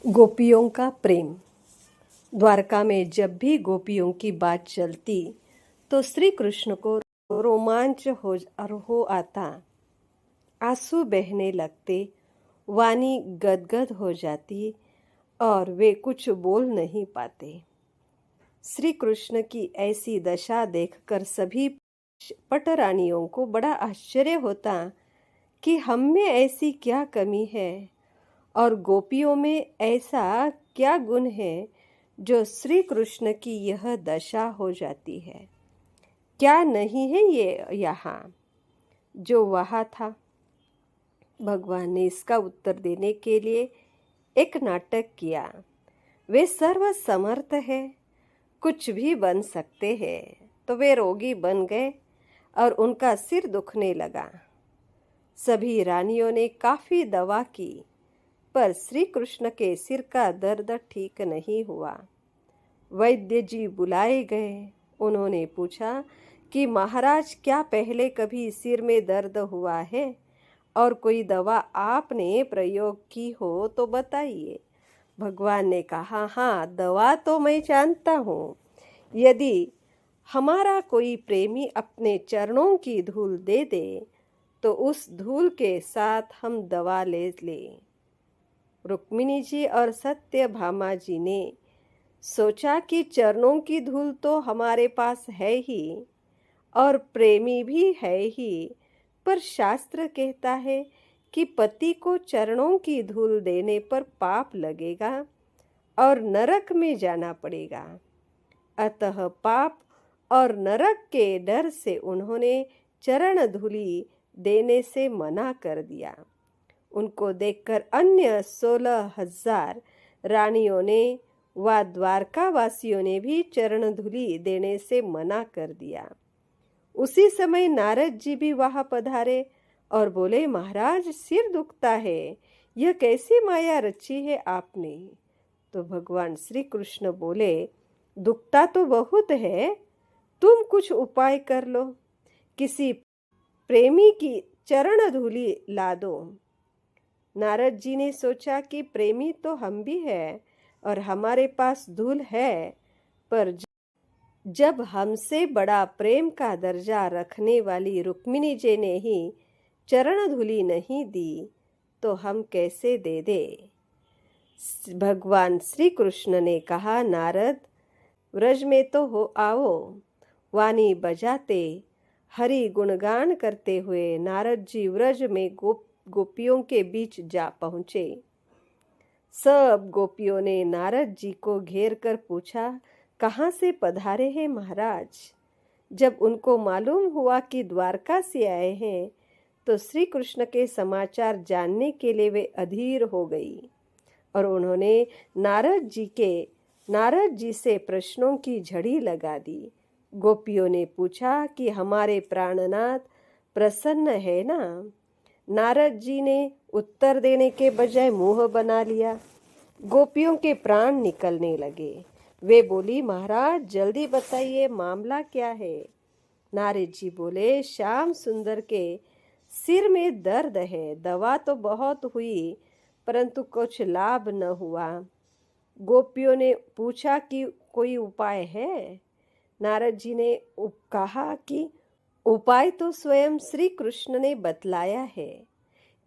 गोपियों का प्रेम। द्वारका में जब भी गोपियों की बात चलती तो श्री कृष्ण को रोमांच हो आता, आंसू बहने लगते, वाणी गदगद हो जाती और वे कुछ बोल नहीं पाते। श्री कृष्ण की ऐसी दशा देखकर सभी पटरानियों को बड़ा आश्चर्य होता कि हम में ऐसी क्या कमी है और गोपियों में ऐसा क्या गुण है जो श्री कृष्ण की यह दशा हो जाती है। क्या नहीं है ये यहाँ जो वहाँ था। भगवान ने इसका उत्तर देने के लिए एक नाटक किया। वे सर्व समर्थ है, कुछ भी बन सकते हैं। तो वे रोगी बन गए और उनका सिर दुखने लगा। सभी रानियों ने काफी दवा की पर श्री कृष्ण के सिर का दर्द ठीक नहीं हुआ। वैद्य जी बुलाए गए। उन्होंने पूछा कि महाराज, क्या पहले कभी सिर में दर्द हुआ है और कोई दवा आपने प्रयोग की हो तो बताइए। भगवान ने कहा, हाँ, दवा तो मैं जानता हूँ। यदि हमारा कोई प्रेमी अपने चरणों की धूल दे दे तो उस धूल के साथ हम दवा ले लें। रुक्मिणी जी और सत्यभामा जी ने सोचा कि चरणों की धूल तो हमारे पास है ही और प्रेमी भी है ही, पर शास्त्र कहता है कि पति को चरणों की धूल देने पर पाप लगेगा और नरक में जाना पड़ेगा। अतः पाप और नरक के डर से उन्होंने चरण धूलि देने से मना कर दिया। उनको देखकर अन्य 16,000 रानियों ने व द्वारकावासियों ने भी चरण धूलि देने से मना कर दिया। उसी समय नारद जी भी वहां पधारे और बोले, महाराज, सिर दुखता है, यह कैसी माया रची है आपने। तो भगवान श्री कृष्ण बोले, दुखता तो बहुत है, तुम कुछ उपाय कर लो, किसी प्रेमी की चरण धूलि ला दो। नारद जी ने सोचा कि प्रेमी तो हम भी हैं और हमारे पास धूल है, पर जब हमसे बड़ा प्रेम का दर्जा रखने वाली रुक्मिणी जी ने ही चरण धूलि नहीं दी तो हम कैसे दे दे। भगवान श्री कृष्ण ने कहा, नारद, व्रज में तो हो आओ। वाणी बजाते हरि गुणगान करते हुए नारद जी व्रज में गोपियों के बीच जा पहुंचे। सब गोपियों ने नारद जी को घेर कर पूछा, कहाँ से पधारे हैं महाराज। जब उनको मालूम हुआ कि द्वारका से आए हैं तो श्री कृष्ण के समाचार जानने के लिए वे अधीर हो गई और उन्होंने नारद जी से प्रश्नों की झड़ी लगा दी। गोपियों ने पूछा कि हमारे प्राणनाथ प्रसन्न है ना। नारद जी ने उत्तर देने के बजाय मुंह बना लिया। गोपियों के प्राण निकलने लगे। वे बोली, महाराज, जल्दी बताइए, मामला क्या है। नारद जी बोले, श्याम सुंदर के सिर में दर्द है, दवा तो बहुत हुई परंतु कुछ लाभ न हुआ। गोपियों ने पूछा कि कोई उपाय है। नारद जी ने कहा कि उपाय तो स्वयं श्री कृष्ण ने बतलाया है।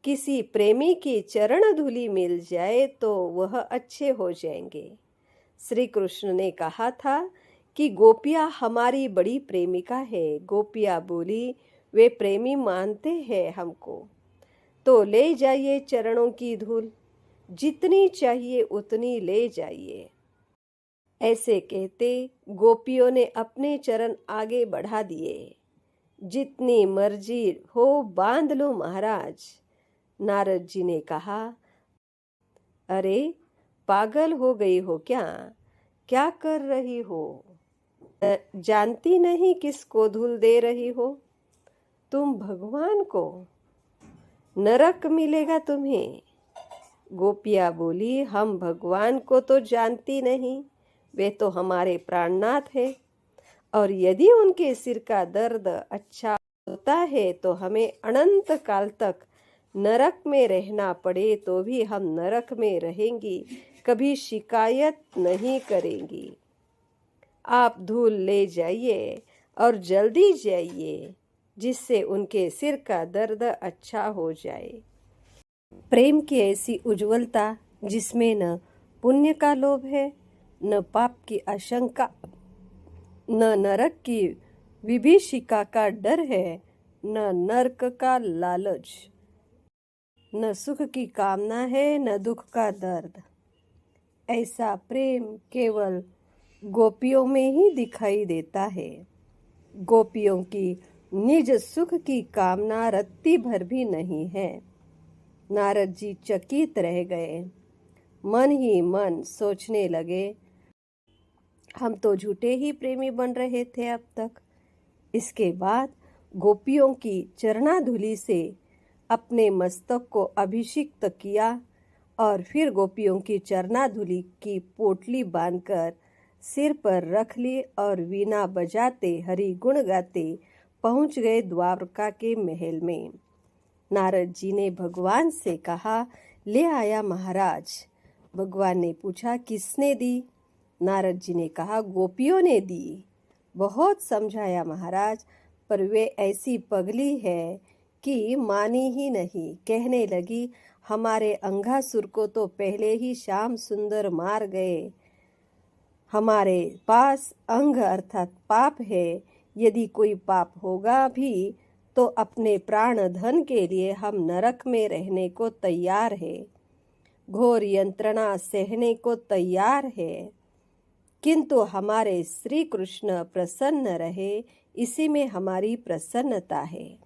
किसी प्रेमी की चरण धूलि मिल जाए तो वह अच्छे हो जाएंगे। श्री कृष्ण ने कहा था कि गोपियाँ हमारी बड़ी प्रेमिका है। गोपियाँ बोली, वे प्रेमी मानते हैं हमको, तो ले जाइए चरणों की धूल, जितनी चाहिए उतनी ले जाइए। ऐसे कहते गोपियों ने अपने चरण आगे बढ़ा दिए। जितनी मर्जी हो बांध लो महाराज। नारद जी ने कहा, अरे पागल हो गई हो क्या? क्या कर रही हो? जानती नहीं किसको धूल दे रही हो? तुम भगवान को। नरक मिलेगा तुम्हें। गोपिया बोली, हम भगवान को तो जानती नहीं, वे तो हमारे प्राणनाथ है और यदि उनके सिर का दर्द अच्छा होता है तो हमें अनंत काल तक नरक में रहना पड़े तो भी हम नरक में रहेंगी, कभी शिकायत नहीं करेंगी। आप धूल ले जाइए और जल्दी जाइए, जिससे उनके सिर का दर्द अच्छा हो जाए। प्रेम की ऐसी उज्ज्वलता जिसमें न पुण्य का लोभ है, न पाप की आशंका, न नरक की विभीषिका का डर है, न नरक का लालच, न सुख की कामना है, न दुख का दर्द। ऐसा प्रेम केवल गोपियों में ही दिखाई देता है। गोपियों की निज सुख की कामना रत्ती भर भी नहीं है। नारद जी चकित रह गए, मन ही मन सोचने लगे, हम तो झूठे ही प्रेमी बन रहे थे अब तक। इसके बाद गोपियों की चरणाधूलि से अपने मस्तक को अभिषिक्त किया और फिर गोपियों की चरणाधूलि की पोटली बांधकर सिर पर रख ली और वीणा बजाते हरि गुण गाते पहुंच गए द्वारका के महल में। नारद जी ने भगवान से कहा, ले आया महाराज। भगवान ने पूछा, किसने दी? नारद जी ने कहा, गोपियों ने दी। बहुत समझाया महाराज, पर वे ऐसी पगली है कि मानी ही नहीं। कहने लगी, हमारे अंगासुर को तो पहले ही श्याम सुंदर मार गए। हमारे पास अंग अर्थात पाप है। यदि कोई पाप होगा भी तो अपने प्राण धन के लिए हम नरक में रहने को तैयार है, घोर यंत्रणा सहने को तैयार है। किंतु हमारे श्री कृष्ण प्रसन्न रहे, इसी में हमारी प्रसन्नता है।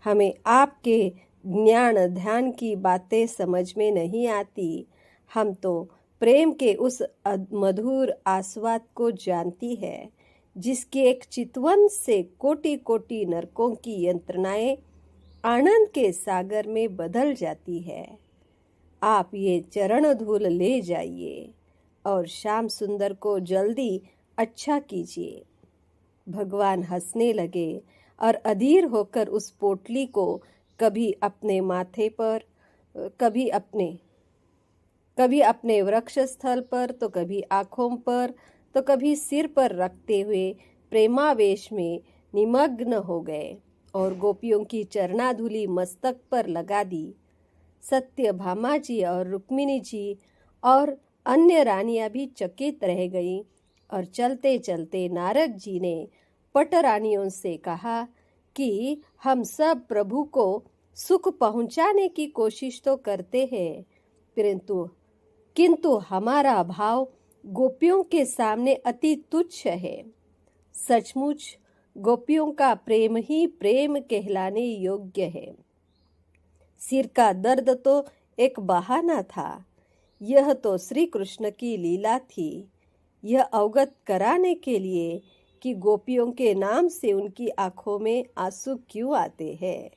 हमें आपके ज्ञान ध्यान की बातें समझ में नहीं आती। हम तो प्रेम के उस मधुर आस्वाद को जानती है, जिसके एक चितवन से कोटि कोटि नरकों की यंत्रणाएं आनंद के सागर में बदल जाती है। आप ये चरण धूल ले जाइए और श्याम सुंदर को जल्दी अच्छा कीजिए। भगवान हंसने लगे और अधीर होकर उस पोटली को कभी अपने माथे पर, कभी अपने वृक्ष स्थल पर, तो कभी आँखों पर, तो कभी सिर पर रखते हुए प्रेमावेश में निमग्न हो गए और गोपियों की चरणाधूलि मस्तक पर लगा दी। सत्यभामा जी और रुक्मिणी जी और अन्य रानियां भी चकित रह गईं और चलते चलते नारद जी ने पट रानियों से कहा कि हम सब प्रभु को सुख पहुंचाने की कोशिश तो करते हैं, किंतु हमारा भाव गोपियों के सामने अति तुच्छ है। सचमुच गोपियों का प्रेम ही प्रेम कहलाने योग्य है। सिर का दर्द तो एक बहाना था, यह तो श्री कृष्ण की लीला थी। यह अवगत कराने के लिए कि गोपियों के नाम से उनकी आंखों में आंसू क्यों आते हैं।